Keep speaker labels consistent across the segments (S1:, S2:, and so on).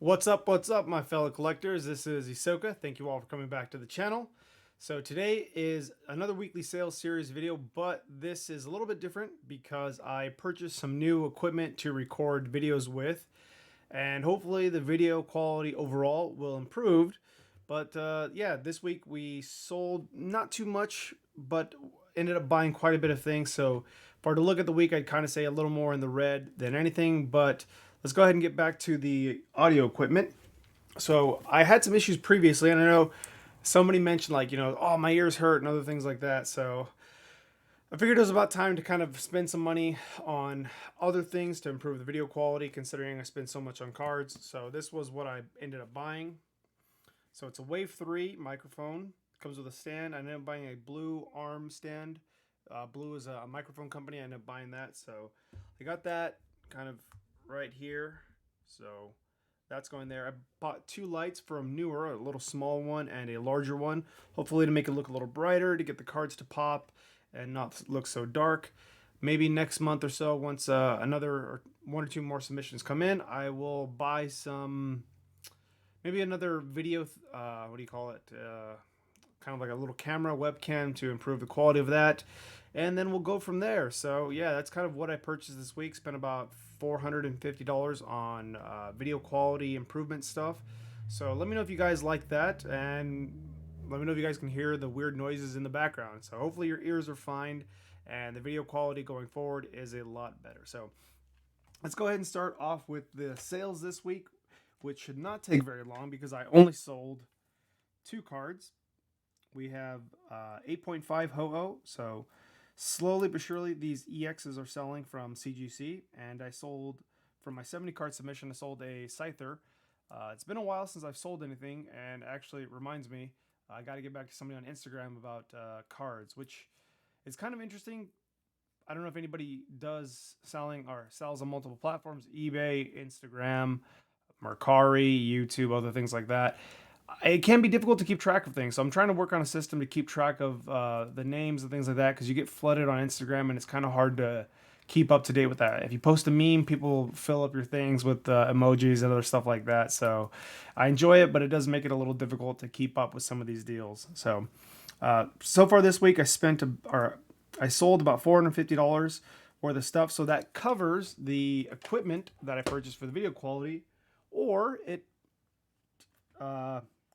S1: What's up, my fellow collectors? This is Isoka. Thank you all for coming back to the channel. So today is another weekly sales series video, but this is a little bit different because I purchased some new equipment to record videos with, and hopefully the video quality overall will improve. But yeah, this week we sold not too much, but ended up buying quite a bit of things. So if I were to look at the week, I'd kind of say a little more in the red than anything, but let's go ahead and get back to the audio equipment. So I had some issues previously, and I know somebody mentioned like, oh, my ears hurt and other things like that. So I figured it was about time to kind of spend some money on other things to improve the video quality, considering I spent so much on cards. So this was what I ended up buying. So it's a Wave 3 microphone. Comes with a stand. I ended up buying a Blue arm stand. Blue is a microphone company. I ended up buying that. So I got that kind of right here. So that's going there. I bought two lights from Newer, a little small one and a larger one. Hopefully to make it look a little brighter, to get the cards to pop and not look so dark. Maybe next month or so, once another one or two more submissions come in, I will buy some, maybe another video, what do you call it? Kind of like a little camera webcam to improve the quality of that, and then we'll go from there. So yeah, that's kind of what I purchased this week. Spent about $450 on video quality improvement stuff. So let me know if you guys like that, and let me know if you guys can hear the weird noises in the background. So hopefully your ears are fine and the video quality going forward is a lot better. So let's go ahead and start off with the sales this week, which should not take very long because I only sold two cards. We have 8.5 Ho-Oh. So slowly but surely, these EXs are selling from CGC. And I sold, from my 70 card submission, I sold a Scyther. It's been a while since I've sold anything. And actually, it reminds me, I got to get back to somebody on Instagram about cards, which is kind of interesting. I don't know if anybody does selling or sells on multiple platforms: eBay, Instagram, Mercari, YouTube, other things like that. It can be difficult to keep track of things. So I'm trying to work on a system to keep track of the names and things like that, because you get flooded on Instagram and it's kind of hard to keep up to date with that. If you post a meme, people fill up your things with emojis and other stuff like that. So I enjoy it, but it does make it a little difficult to keep up with some of these deals. So so far this week, I sold about $450 worth of stuff. So that covers the equipment that I purchased for the video quality, or it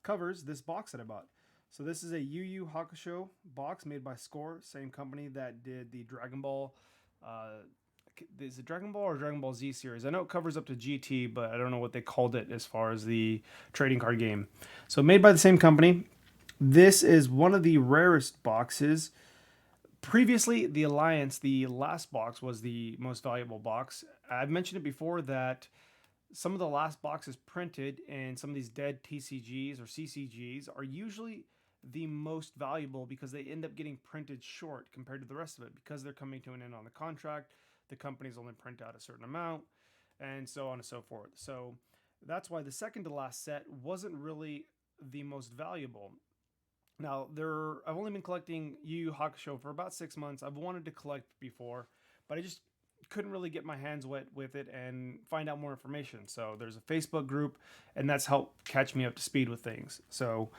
S1: covers this box that I bought. So this is a Yu Yu Hakusho box made by Score, same company that did the Dragon Ball. Is it Dragon Ball or Dragon Ball Z series? I know it covers up to GT, but I don't know what they called it as far as the trading card game. So made by the same company. This is one of the rarest boxes. Previously, the Alliance, the last box, was the most valuable box. I've mentioned it before that some of the last boxes printed in some of these dead TCGs or CCGs are usually the most valuable because they end up getting printed short compared to the rest of it, because they're coming to an end on the contract. The companies only print out a certain amount, and so on and so forth. So that's why the second to last set wasn't really the most valuable. Now, I've only been collecting Yu Yu Hakusho for about 6 months. I've wanted to collect before, but I just couldn't really get my hands wet with it and find out more information. So there's a Facebook group, and that's helped catch me up to speed with things. So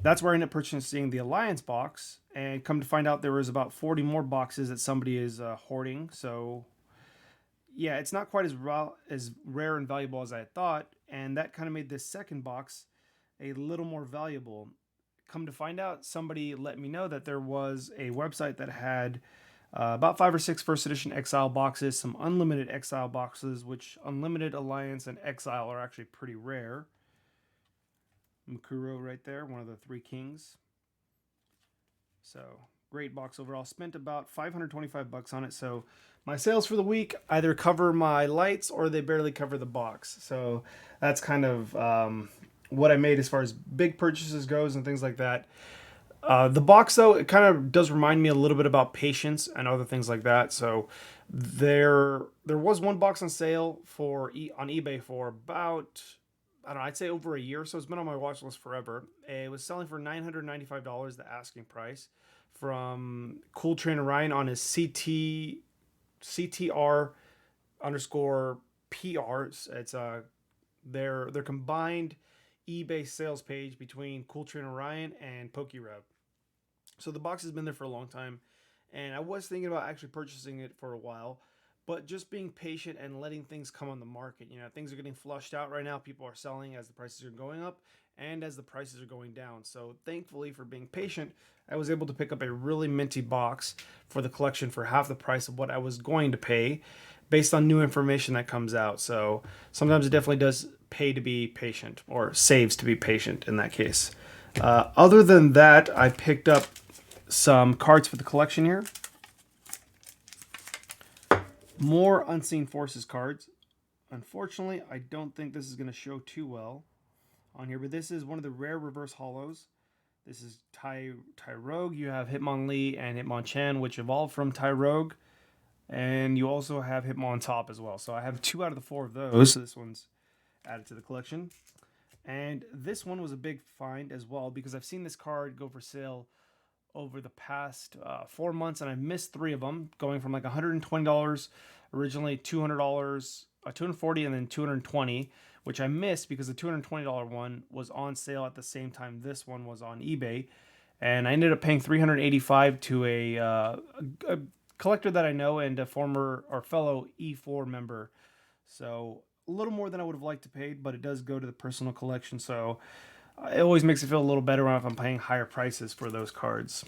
S1: that's where I ended up purchasing the Alliance box, and come to find out there was about 40 more boxes that somebody is hoarding. So yeah, it's not quite as rare and valuable as I had thought, and that kind of made this second box a little more valuable. Come to find out, somebody let me know that there was a website that had about 5 or 6 first edition Exile boxes, some unlimited Exile boxes, which Unlimited, Alliance, and Exile are actually pretty rare. Mukuro right there, one of the three kings. So great box overall. Spent about $525 on it. So my sales for the week either cover my lights or they barely cover the box. So that's kind of what I made as far as big purchases goes and things like that. The box, though, it kind of does remind me a little bit about patience and other things like that. So there was one box on sale on eBay for about, I don't know, I'd say over a year. So it's been on my watch list forever. It was selling for $995, the asking price, from Cool Trainer Ryan on his CTR underscore PR. It's a their combined eBay sales page between Cool Train Orion and PokeRev. So the box has been there for a long time, and I was thinking about actually purchasing it for a while, but just being patient and letting things come on the market. You know, things are getting flushed out right now. People are selling as the prices are going up and as the prices are going down. So thankfully, for being patient, I was able to pick up a really minty box for the collection for half the price of what I was going to pay based on new information that comes out. So sometimes it definitely does pay to be patient, or saves to be patient in that case. Other than that, I picked up some cards for the collection here. More Unseen Forces cards. Unfortunately, I don't think this is going to show too well on here, but this is one of the rare reverse holos. This is Tyrogue. You have Hitmonlee and Hitmonchan, which evolved from Tyrogue. And you also have Hitmontop as well. So I have 2 out of the 4 of those. So this one's added to the collection. And this one was a big find as well, because I've seen this card go for sale over the past 4 months, and I've missed 3 of them, going from like $120 originally, $200, $240, and then $220, which I missed because the $220 one was on sale at the same time this one was on eBay, and I ended up paying $385 to a collector that I know and a former or fellow E4 member. So a little more than I would have liked to pay, but it does go to the personal collection, so it always makes it feel a little better if I'm paying higher prices for those cards.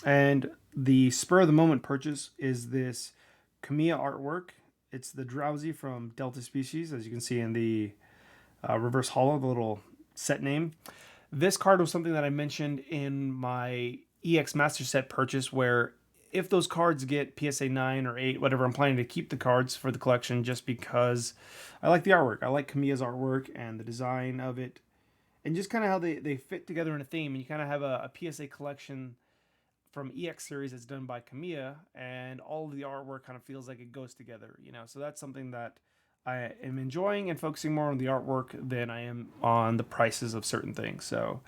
S1: And the spur of the moment purchase is this Kamiya artwork. It's the Drowsy from Delta Species, as you can see in the reverse holo, the little set name. This card was something that I mentioned in my EX Master Set purchase, where if those cards get PSA 9 or 8, whatever, I'm planning to keep the cards for the collection just because I like the artwork. I like Kamiya's artwork and the design of it, and just kind of how they fit together in a theme. And you kind of have a PSA collection from EX series that's done by Kamiya, and all of the artwork kind of feels like it goes together, you know. So that's something that I am enjoying, and focusing more on the artwork than I am on the prices of certain things. So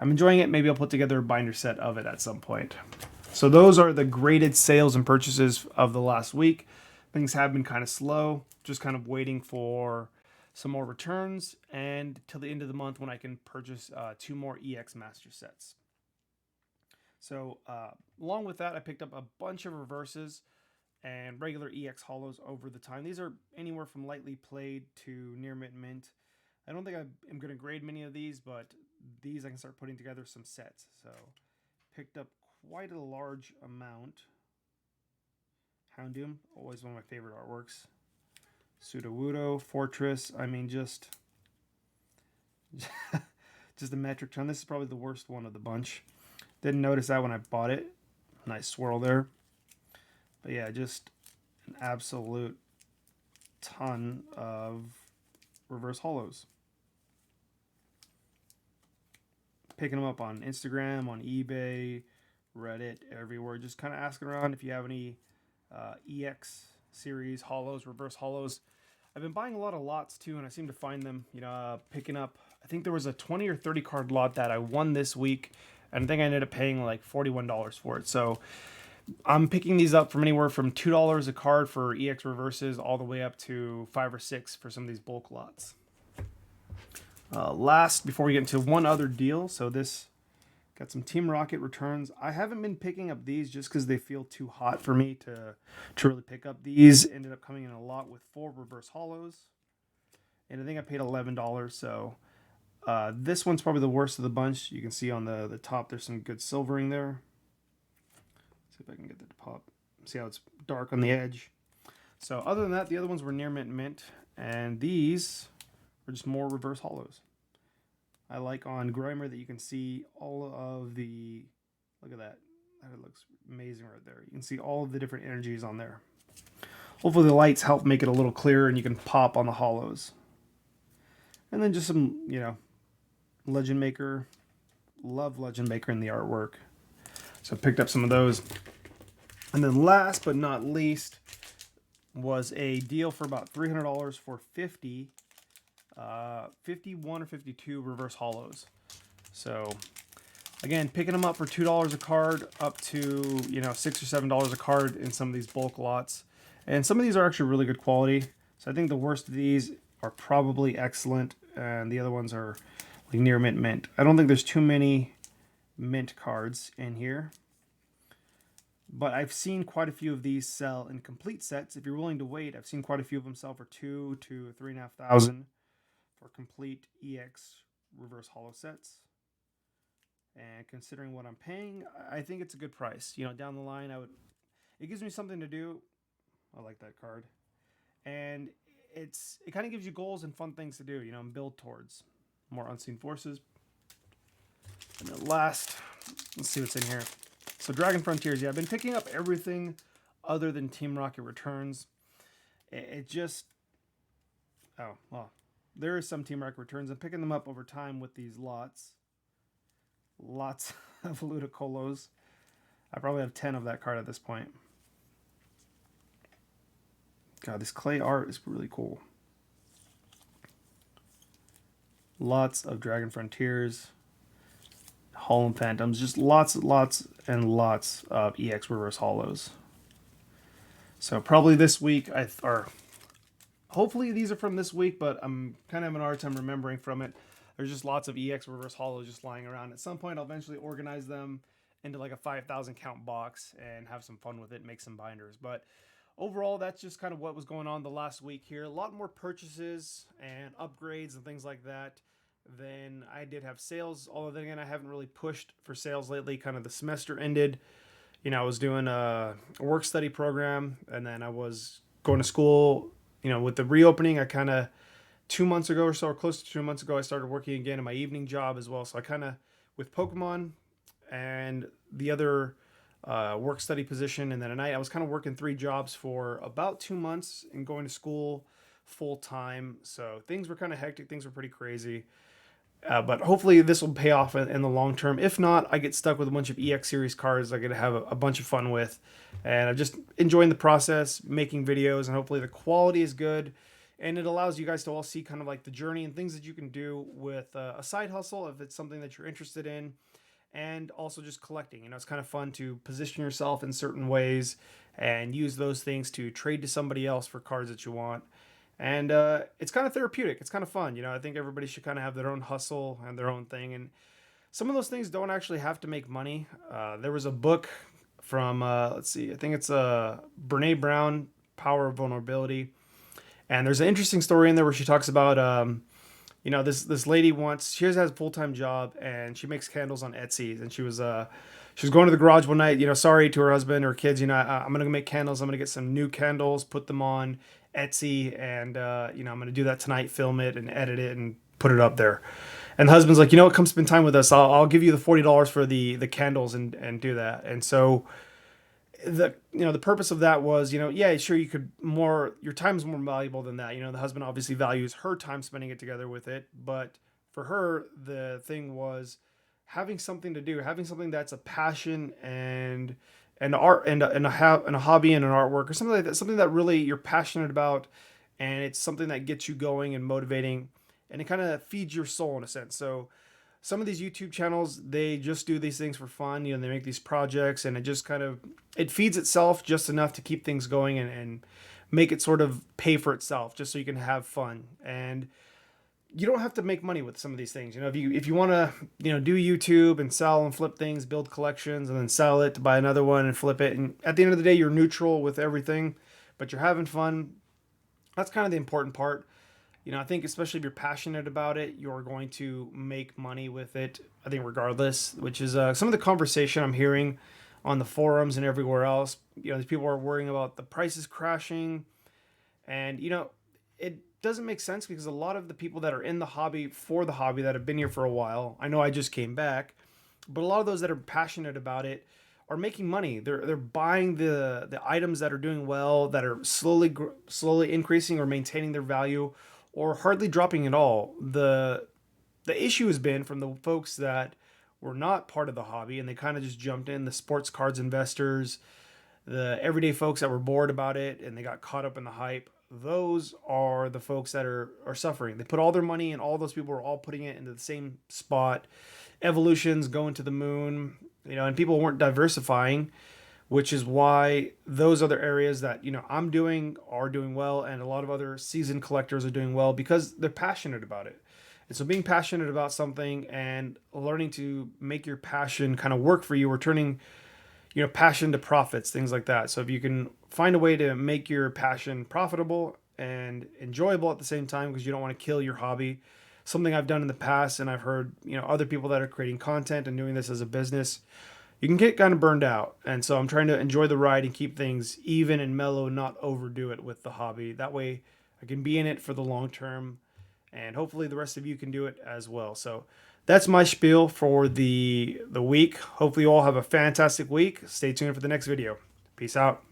S1: I'm enjoying it. Maybe I'll put together a binder set of it at some point. So those are the graded sales and purchases of the last week. Things have been kind of slow, just kind of waiting for some more returns, and till the end of the month when I can purchase 2 more EX Master Sets. So along with that, I picked up a bunch of reverses and regular EX holos over the time. These are anywhere from lightly played to near mint. I don't think I am going to grade many of these, but these I can start putting together some sets. So picked up quite a large amount. Houndoom, always one of my favorite artworks. Sudowoodo, Fortress, I mean, just a metric ton. This is probably the worst one of the bunch. Didn't notice that when I bought it. Nice swirl there. But yeah, just an absolute ton of reverse holos. Picking them up on Instagram, on eBay, Reddit, everywhere. Just kind of asking around if you have any EX series holos, reverse holos. I've been buying a lot of lots too, and I seem to find them, you know, picking up. I think there was a 20 or 30 card lot that I won this week, and I think I ended up paying like $41 for it. So I'm picking these up from anywhere from $2 a card for EX reverses all the way up to $5 or $6 for some of these bulk lots. Last, before we get into one other deal, so this got some Team Rocket returns. I haven't been picking up these just because they feel too hot for me to really pick up. These ended up coming in a lot with 4 reverse holos, and I think I paid $11. So this one's probably the worst of the bunch. You can see on the top there's some good silvering there. See if I can get that to pop. See how it's dark on the edge. So other than that, the other ones were near mint, and these are just more reverse holos. I like on Grimer that you can see all of the, look at that. That looks amazing right there. You can see all of the different energies on there. Hopefully the lights help make it a little clearer and you can pop on the holos. And then just some, you know, Legend Maker. Love Legend Maker in the artwork. So I picked up some of those. And then last but not least was a deal for about $300 for 51 or 52 reverse holos. So again, picking them up for $2 a card up to, you know, $6 or $7 a card in some of these bulk lots. And some of these are actually really good quality. So I think the worst of these are probably excellent, and the other ones are like near mint. I don't think there's too many mint cards in here, but I've seen quite a few of these sell in complete sets. If you're willing to wait, I've seen quite a few of them sell for $2,000 to $3,500 for complete EX reverse holo sets. And considering what I'm paying, I think it's a good price. You know, down the line, it gives me something to do. I like that card. And it kind of gives you goals and fun things to do, you know, and build towards. More Unseen Forces. And then last, let's see what's in here. So Dragon Frontiers, yeah, I've been picking up everything other than Team Rocket Returns. It just, oh, well, there is some Team Rocket Returns. I'm picking them up over time with these lots. Lots of Ludicolo's. I probably have 10 of that card at this point. God, this clay art is really cool. Lots of Dragon Frontiers, Hollow Phantoms, just lots and lots of EX Reverse Holos. So probably this week, or hopefully these are from this week, but I'm kind of having a hard time remembering from it. There's just lots of EX Reverse Holos just lying around. At some point, I'll eventually organize them into like a 5,000 count box and have some fun with it and make some binders. But overall, that's just kind of what was going on the last week here. A lot more purchases and upgrades and things like that than I did have sales. Although then again, I haven't really pushed for sales lately. Kind of the semester ended. You know, I was doing a work study program, and then I was going to school. You know, with the reopening, I kind of 2 months ago or so, or close to 2 months ago, I started working again in my evening job as well. So I kind of, with Pokemon and the other work study position, and then at night, I was kind of working 3 jobs for about 2 months and going to school full time. So things were kind of hectic. Things were pretty crazy. But hopefully this will pay off in the long term. If not, I get stuck with a bunch of EX series cards I get to have a bunch of fun with. And I'm just enjoying the process, making videos, and hopefully the quality is good. And it allows you guys to all see kind of like the journey and things that you can do with a side hustle if it's something that you're interested in. And also just collecting. You know, it's kind of fun to position yourself in certain ways and use those things to trade to somebody else for cards that you want. And it's kind of therapeutic. It's kind of fun. You know, I think everybody should kind of have their own hustle and their own thing. And some of those things don't actually have to make money. There was a book from, let's see, I think it's Brene Brown, Power of Vulnerability. And there's an interesting story in there where she talks about, you know, this lady she has a full-time job and she makes candles on Etsy. And she was going to the garage one night, you know, sorry to her husband or kids, you know, I'm going to make candles. I'm going to get some new candles, put them on Etsy, and, you know, I'm going to do that tonight, film it and edit it and put it up there. And the husband's like, you know what, come spend time with us. I'll give you the $40 for the candles and do that. And so the purpose of that was, you know, yeah, sure, your time is more valuable than that. You know, the husband obviously values her time spending it together with it, but for her, the thing was having something to do, having something that's a passion and art and a hobby and an artwork or something like that, something that really you're passionate about, and it's something that gets you going and motivating, and it kind of feeds your soul in a sense. So some of these YouTube channels, they just do these things for fun. You know, they make these projects and it just kind of, it feeds itself just enough to keep things going and make it sort of pay for itself just so you can have fun. And you don't have to make money with some of these things. You know, if you want to, you know, do YouTube and sell and flip things, build collections and then sell it to buy another one and flip it. And at the end of the day, you're neutral with everything, but you're having fun. That's kind of the important part. You know, I think especially if you're passionate about it, you're going to make money with it, I think, regardless, which is some of the conversation I'm hearing on the forums and everywhere else. You know, these people are worrying about the prices crashing. And, you know, it doesn't make sense because a lot of the people that are in the hobby for the hobby that have been here for a while, I know I just came back, but a lot of those that are passionate about it are making money. They're buying the items that are doing well, that are slowly increasing or maintaining their value, or hardly dropping at all. The issue has been from the folks that were not part of the hobby and they kind of just jumped in, the sports cards investors, the everyday folks that were bored about it and they got caught up in the hype. Those are the folks that are suffering. They put all their money and all those people are all putting it into the same spot. Evolution's going to the moon, you know, and people weren't diversifying, which is why those other areas that I'm doing are doing well, and a lot of other seasoned collectors are doing well because they're passionate about it. And so being passionate about something and learning to make your passion kind of work for you, or turning passion to profits, things like that. So if you can find a way to make your passion profitable and enjoyable at the same time, because you don't want to kill your hobby. Something I've done in the past, and I've heard other people that are creating content and doing this as a business, you can get kind of burned out. And so I'm trying to enjoy the ride and keep things even and mellow, not overdo it with the hobby. That way I can be in it for the long term, and hopefully the rest of you can do it as well. So that's my spiel for the week. Hopefully you all have a fantastic week. Stay tuned for the next video. Peace out.